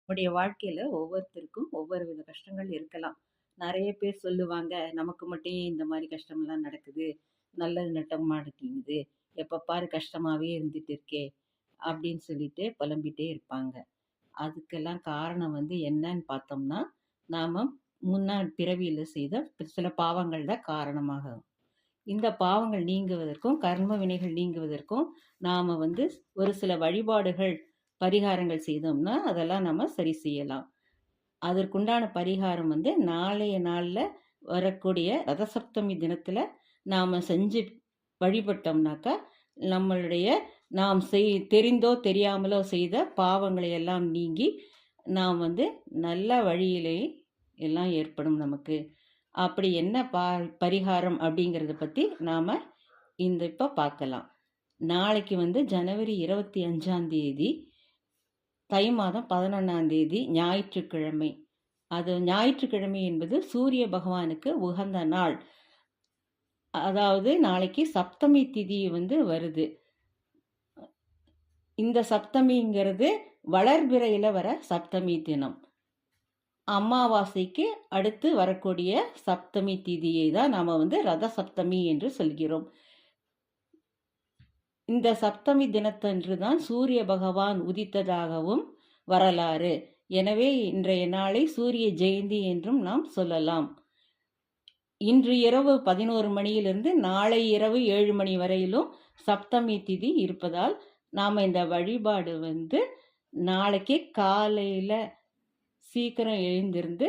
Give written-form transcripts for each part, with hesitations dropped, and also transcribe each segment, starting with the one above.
நம்முடைய வாழ்க்கையில ஒவ்வொருத்தருக்கும் ஒவ்வொரு வித கஷ்டங்கள் இருக்கலாம். நெறைய பேர் சொல்லுவாங்க, "நமக்கு மட்டும் ஏன் இந்த மாரி கஷ்டம்லாம் நடக்குது? நல்லது நடக்க மாட்டேங்குது. எப்ப பாரு கஷ்டமாவே இருந்துட்டு இருக்கே!" அப்படின்னு சொல்லிட்டு புலம்பிட்டே இருப்பாங்க. அதுக்கெல்லாம் காரணம் என்னன்னு பார்த்தோம்னா, நாம முன்னாள் பிறவியில செய்த சில பாவங்கள் தான் காரணமாகும். இந்த பாவங்கள் நீங்குவதற்கும், கர்ம வினைகள் நீங்குவதற்கும், நாம ஒரு சில வழிபாடுகள், பரிகாரங்கள் செய்தோம்னா, அதெல்லாம் நம்ம சரி செய்யலாம். அதற்குண்டான பரிகாரம் நாளைய நாள்ல வரக்கூடிய ரதசப்தமி தினத்துல நாம செஞ்சு வழிபட்டோம்னாக்கா, நம்மளுடைய நாம் தெரிந்தோ தெரியாமலோ செய்த பாவங்களை எல்லாம் நீங்கி, நாம் நல்ல வழியிலே எல்லாம் ஏற்படும் நமக்கு. அப்படி என்ன பரிகாரம் அப்படிங்கிறத பத்தி நாம இப்ப பார்க்கலாம். நாளைக்கு ஜனவரி 25ஆம் தேதி, தை மாதம் 11ஆம் தேதி ஞாயிற்றுக்கிழமை. அது ஞாயிற்றுக்கிழமை என்பது சூரிய பகவானுக்கு உகந்த நாள். அதாவது நாளைக்கு சப்தமி திதி வருது. இந்த சப்தமிங்கிறது வளர்பிறையில வர சப்தமி தினம். அமாவாசைக்கு அடுத்து வரக்கூடிய சப்தமி திதியை தான் நாம ரத சப்தமி என்று சொல்கிறோம். இந்த சப்தமி தினத்தன்று தான் சூரிய பகவான் உதித்ததாகவும் வரலாறு. எனவே இன்றைய நாளை சூரிய ஜெயந்தி என்றும் நாம் சொல்லலாம். இன்று இரவு 11 மணியிலிருந்து நாளை இரவு 7 மணி வரையிலும் சப்தமி திதி இருப்பதால் நாம இந்த வழிபாடு நாளைக்கு காலையில சீக்கிரம் எழுந்திருந்து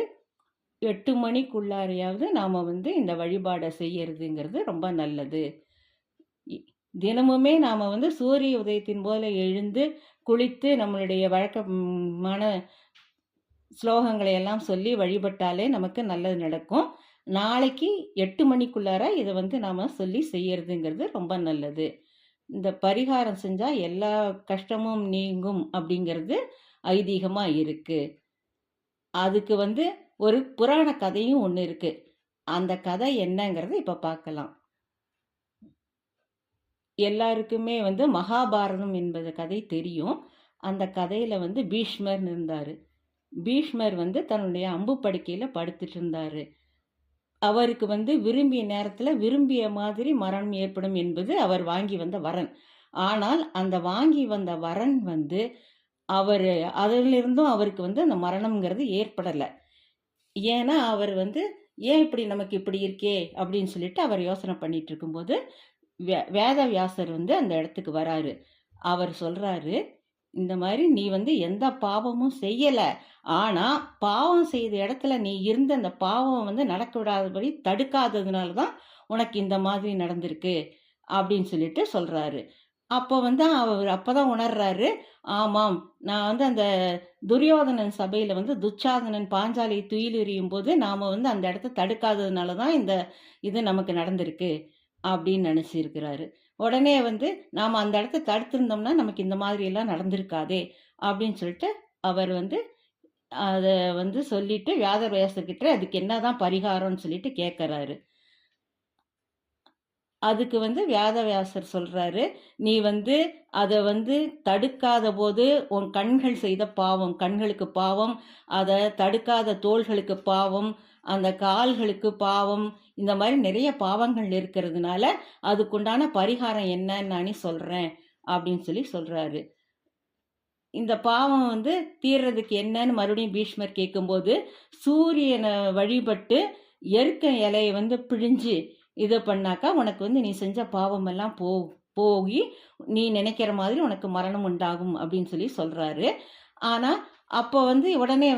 8 மணிக்குள்ளாரையாவது நாம இந்த வழிபாடை செய்யறதுங்கிறது ரொம்ப நல்லது. தினமுமே நாம சூரிய உதயத்தின் போல எழுந்து குளித்து நம்மளுடைய வழக்கமான ஸ்லோகங்களை எல்லாம் சொல்லி வழிபட்டாலே நமக்கு நல்லது நடக்கும். நாளைக்கு 8 மணிக்குள்ளார இதை நாம சொல்லி செய்யறதுங்கிறது ரொம்ப நல்லது. இந்த பரிகாரம் செஞ்சா எல்லா கஷ்டமும் நீங்கும் அப்படிங்கிறது ஐதீகமா இருக்கு. அதுக்கு ஒரு புராண கதையும் ஒண்ணு இருக்கு. அந்த கதை என்னங்கிறத இப்ப பார்க்கலாம். எல்லாருக்குமே மகாபாரதம் என்பது கதை தெரியும். அந்த கதையில பீஷ்மர்னு இருந்தாரு. பீஷ்மர் தன்னுடைய அம்பு படுக்கையில படுத்துட்டு இருந்தாரு. அவருக்கு விரும்பிய நேரத்துல விரும்பிய மாதிரி மரணம் ஏற்படும் என்பது அவர் வாங்கி வந்த வரன். ஆனால் அந்த வாங்கி வந்த வரன் அவரு அதிலிருந்தும் அவருக்கு அந்த மரணம்ங்கிறது ஏற்படல. ஏன்னா அவர் ஏன் இப்படி நமக்கு இப்படி இருக்கே அப்படின்னு சொல்லிட்டு அவர் யோசனை பண்ணிட்டு இருக்கும்போது வேதவியாசர் அந்த இடத்துக்கு வராரு. அவர் சொல்றாரு, இந்த மாதிரி நீ எந்த பாவமும் செய்யல. ஆனா பாவம் செய்த இடத்துல நீ இருந்த அந்த பாவம் நடக்க விடாதபடி தடுக்காததுனால தான் உனக்கு இந்த மாதிரி நடந்திருக்கு அப்படின்னு சொல்லிட்டு சொல்றாரு. அப்போ அவர் அப்பதான் உணர்றாரு, ஆமாம் நான் அந்த துரியோதனன் சபையில துச்சாதனன் பாஞ்சாலியை துயில் எறியும் போது நாம அந்த இடத்த தடுக்காததுனால தான் இந்த இது நமக்கு நடந்திருக்கு அப்படின்னு நினைச்சிருக்கிறாரு. உடனே நாம அந்த இடத்த தடுத்திருந்தோம்னா நமக்கு இந்த மாதிரி எல்லாம் நடந்திருக்காதே அப்படின்னு சொல்லிட்டு அவர் அத சொல்லிட்டு வியாசர்கிட்ட அதுக்கு என்னதான் பரிகாரம்னு சொல்லிட்டு கேட்கறாரு. அதுக்கு வியாதவியாசர் சொல்றாரு, நீ அத தடுக்காத போது உன் கண்கள் செய்த பாவம், கண்களுக்கு பாவம், அத தடுக்காத தோள்களுக்கு பாவம், அந்த கால்களுக்கு பாவம், இந்த மாதிரி நிறைய பாவங்கள் இருக்கிறதுனால அதுக்குண்டான பரிகாரம் என்னன்னு நானே சொல்றேன் அப்படின்னு சொல்றாரு. இந்த பாவம் தீர்றதுக்கு என்னன்னு மறுபடியும் பீஷ்மர் கேட்கும்போது, சூரியனை வழிபட்டு எருக்க இலையை பிழிஞ்சு இதை பண்ணாக்கா உனக்கு நீ செஞ்ச பாவம் எல்லாம் போகி நீ நினைக்கிற மாதிரி உனக்கு மரணம் உண்டாகும் அப்படின்னு சொல்றாரு. ஆனா அப்போ உடனே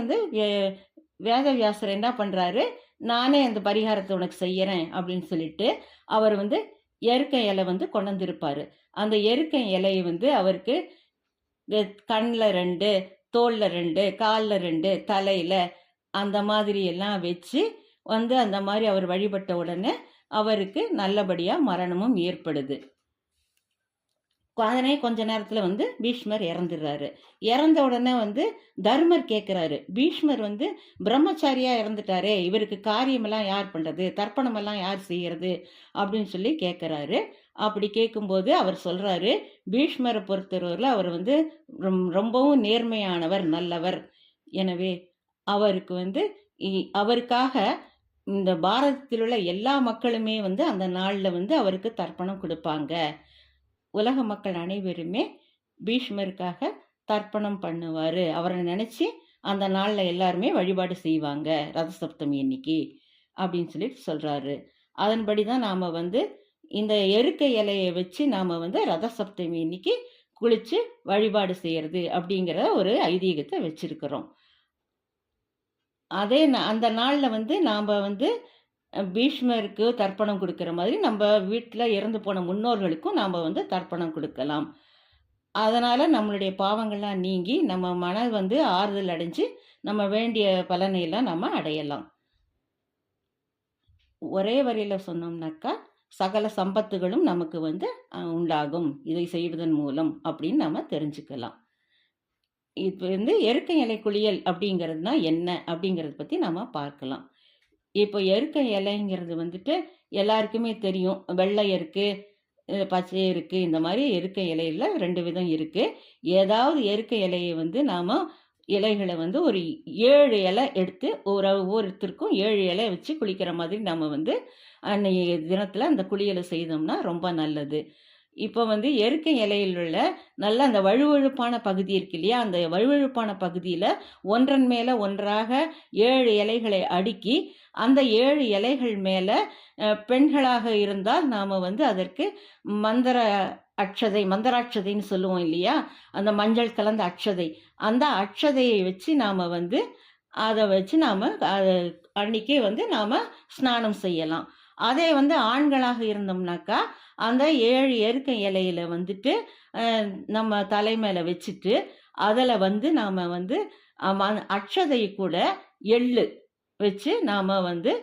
வேதவியாசர் என்ன பண்றாரு, நானே அந்த பரிகாரத்தை உனக்கு செய்யறேன் அப்படின்னு சொல்லிட்டு அவர் எருக்க இலை கொண்டு வந்திருப்பாரு. அந்த எருக்க இலையை அவருக்கு கண்ணில் 2, தோல்ல 2, காலில் 2, தலையில அந்த மாதிரி எல்லாம் வச்சு அந்த மாதிரி அவர் வழிபட்ட உடனே அவருக்கு நல்லபடியா மரணமும் ஏற்படுது. அதனே கொஞ்ச நேரத்துல பீஷ்மர் இறந்துடுறாரு. இறந்த உடனே தர்மர் கேட்கிறாரு, பீஷ்மர் பிரம்மச்சாரியா இறந்துட்டாரே, இவருக்கு காரியமெல்லாம் யார் பண்றது, தர்ப்பணம் எல்லாம் யார் செய்யறது அப்படின்னு சொல்லி கேட்கிறாரு. அப்படி கேட்கும்போது அவர் சொல்றாரு, பீஷ்மரை பொறுத்தவரையில் அவர் ரொம்பவும் நேர்மையானவர், நல்லவர். எனவே அவருக்கு வந்து அவருக்காக இந்த பாரதத்தில் உள்ள எல்லா மக்களுமே வந்து அந்த நாள்ல வந்து அவருக்கு தர்ப்பணம் குடுப்பாங்க. உலக மக்கள் அனைவருமே பீஷ்மருக்காக தர்ப்பணம் பண்ணுவாரு. அவர நெனச்சு அந்த நாள்ல எல்லாருமே வழிபாடு செய்வாங்க. ரத சப்தமி அன்னைக்கு அப்படின்னு சொல்லிட்டு சொல்றாரு. அதன்படி தான் நாம வந்து இந்த எருக்க இலைய வச்சு நாம வந்து ரத சப்தமி அன்னைக்கு குளிச்சு வழிபாடு செய்யறது அப்படிங்கிற ஒரு ஐதீகத்த வச்சிருக்கிறோம். அந்த நாள்ல வந்து நாம வந்து பீஷ்மருக்கு தர்ப்பணம் குடுக்கிற மாதிரி நம்ப வீட்ல இறந்து போன முன்னோர்களுக்கும் நாம வந்து தர்ப்பணம் குடுக்கலாம். அதனால நம்மளுடைய பாவங்கள்லாம் நீங்கி, நம்ம மனம் வந்து ஆறுதல் அடைஞ்சு, நம்ம வேண்டிய பலனை எல்லாம் நம்ம அடையலாம். ஒரே வரியில சொன்னோம்னாக்கா, சகல சம்பத்துகளும் நமக்கு வந்து உண்டாகும். இதை செய்வதன் மூலம் அப்படின்னு நம்ம தெரிஞ்சுக்கலாம். இப்ப வந்து எருக்க இலை குளியல் அப்படிங்கிறதுனா என்ன? அப்படிங்கிறத பத்தி நாம பார்க்கலாம். இப்போ எருக்க இலைங்கிறது வந்துட்டு எல்லாருக்குமே தெரியும். வெள்ளை எருக்கு, பச்சை எருக்கு இந்த மாரி எருக்க இலையில 2 விதம் இருக்கு. ஏதாவது எருக்க இலைய வந்து நாம இலைகள வந்து ஒரு 7 இலை எடுத்து ஒவ்வொருத்தருக்கும் 7 இலை வச்சு குளிக்கிற மாதிரி நாம வந்து அன்னைய தினத்தில அந்த குளியல செய்தோம்னா ரொம்ப நல்லது. இப்ப வந்து எருக்க இலையில் உள்ள நல்ல அந்த வழுவழுப்பான பகுதி இருக்கு இல்லையா? அந்த வழுவழுப்பான பகுதியில ஒன்றன் மேல ஒன்றாக 7 இலைகளை அடுக்கி, அந்த 7 இலைகள் மேல பெண்களாக இருந்தால் நாம வந்து அதற்கு மந்திர மந்திராட்சதைன்னு சொல்லுவோம் இல்லையா? அந்த மஞ்சள் கலந்த அட்சதை. அந்த அட்சதையை வச்சு நாம வந்து அத வச்சு நாம அன்னைக்கே வந்து நாம ஸ்நானம் செய்யலாம். அதே வந்து ஆண்களாக இருந்தோம்னாக்கா, அந்த 7 எருக்க இலையில வந்துட்டு, நம்ம தலை மேல வச்சுட்டு, அதுல வந்து நாம வந்து அட்சதை கூட எள்ளு வச்சு நாம வந்து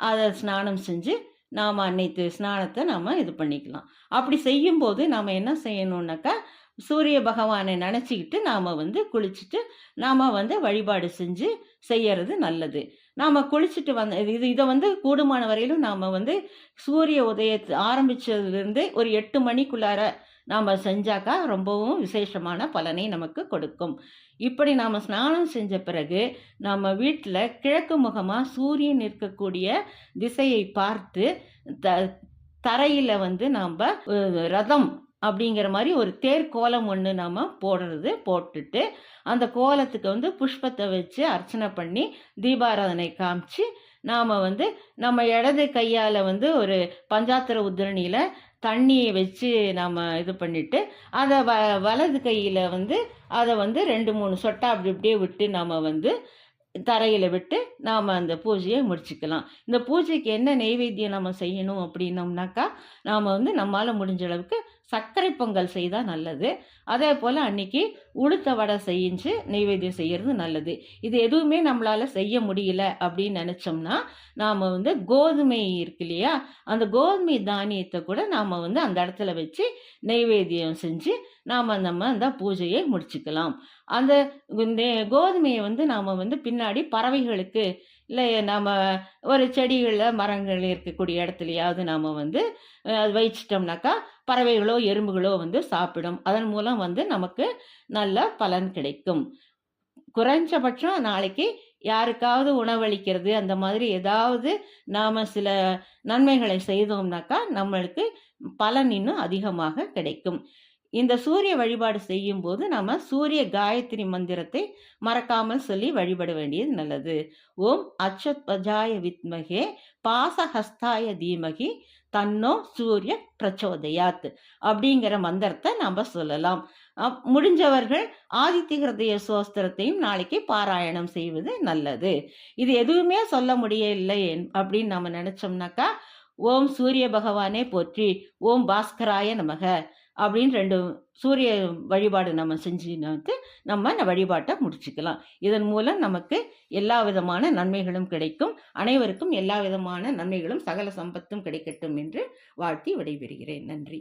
அத ஸ்நானம் செஞ்சு, நாம அன்னைத்து ஸ்நானத்த நாம இது பண்ணிக்கலாம். அப்படி செய்யும்போது நாம என்ன செய்யணும்னாக்கா, சூரிய பகவானை நெனச்சுக்கிட்டு நாம வந்து குளிச்சுட்டு, நாம வந்து வழிபாடு செஞ்சு செய்யறது நல்லது. நாம குளிச்சுட்டு இத வந்து கூடுமான வரையிலும் நாம வந்து சூரிய ஆரம்பிச்சதுலேருந்து ஒரு 8 மணிக்குள்ளார நாம செஞ்சாக்கா ரொம்பவும் விசேஷமான பலனை நமக்கு கொடுக்கும். இப்படி நாம ஸ்நானம் செஞ்ச பிறகு, நம்ம வீட்ல கிழக்கு முகமா சூரியன் இருக்கக்கூடிய திசையை பார்த்து, த தரையில வந்து நம்ப ரதம் அப்படிங்கிற மாரி ஒரு தேர் கோலம் ஒண்ணு நாம போட்டுட்டு, அந்த கோலத்துக்கு வந்து புஷ்பத்த வச்சு அர்ச்சனை பண்ணி, தீபாராதனை காமிச்சு, நாம வந்து நம்ம இடது கையால வந்து ஒரு பஞ்சாத்திர உத்திரணியில தண்ணிய வச்சு நாம இது பண்ணிட்டு, அத வலது கையில வந்து அத வந்து 2, 3 சொட்டா அப்படி அப்படியே விட்டு நாம வந்து தரையில விட்டு நாம அந்த பூஜைய முடிச்சுக்கலாம். இந்த பூஜைக்கு என்ன நெய்வேத்தியம் நம்ம செய்யணும் அப்படின்னோம்னாக்கா, நாம வந்து நம்மால முடிஞ்ச அளவுக்கு சர்க்கரை பொங்கல் செய்தா நல்லது. அதேபோல அன்னைக்கு உளுத்த வடை செஞ்சு நெய்வேத்தியம் செய்யறது நல்லது. இது எதுவுமே நம்மளால செய்ய முடியல அப்படின்னு நெனச்சோம்னா, நாம வந்து கோதுமை இருக்கு இல்லையா? அந்த கோதுமை தானியத்த கூட நாம வந்து அந்த இடத்துல வச்சு நெய்வேத்தியம் செஞ்சு, நம்ம அந்த பூஜையை முடிச்சுக்கலாம். அந்த கோதுமைய வந்து நாம வந்து பின்னாடி பறவைகளுக்கு, இல்ல நாம ஒரு செடிகள்ல, மரங்கள் இருக்கக்கூடிய இடத்துலயாவது நாம வந்து வச்சிட்டோம்னாக்கா, பறவைகளோ, எறும்புகளோ வந்து சாப்பிடும். அதன் மூலம் வந்து நமக்கு நல்ல பலன் கிடைக்கும். குறைஞ்சபட்சம் நாளைக்கு யாருக்காவது உணவளிக்கிறது, அந்த மாதிரி ஏதாவது நாம சில நன்மைகளை செய்தோம்னாக்கா, நம்மளுக்கு பலன் இன்னும் அதிகமாக கிடைக்கும். இந்த சூரிய வழிபாடு செய்யும்போது நம்ம சூரிய காயத்ரி மந்திரத்தை மறக்காமல் சொல்லி வழிபட வேண்டியது நல்லது. ஓம் அச்சத்வஜாய வித்மகே பாசஹஸ்தாய தீமகி தன்னோ சூரிய பிரச்சோதயாத் அப்படிங்கிற மந்திரத்தை நம்ம சொல்லலாம். முடிஞ்சவர்கள் ஆதித்ய ஹிருதய சோஸ்திரத்தையும் நாளைக்கு பாராயணம் செய்வது நல்லது. இது எதுவுமே சொல்ல முடியலை அப்படின்னு நம்ம நினைச்சோம்னாக்கா, ஓம் சூரிய பகவானே போற்றி, ஓம் பாஸ்கராய நமக அப்படின்னு 2 சூரிய வழிபாடு நம்ம செஞ்சுட்டு நம்ம வழிபாட்டை முடிச்சுக்கலாம். இதன் மூலம் நமக்கு எல்லா விதமான நன்மைகளும் கிடைக்கும். அனைவருக்கும் எல்லா விதமான நன்மைகளும் சகல சம்பத்தும் கிடைக்கட்டும் என்று வாழ்த்தி விடைபெறுகிறேன். நன்றி.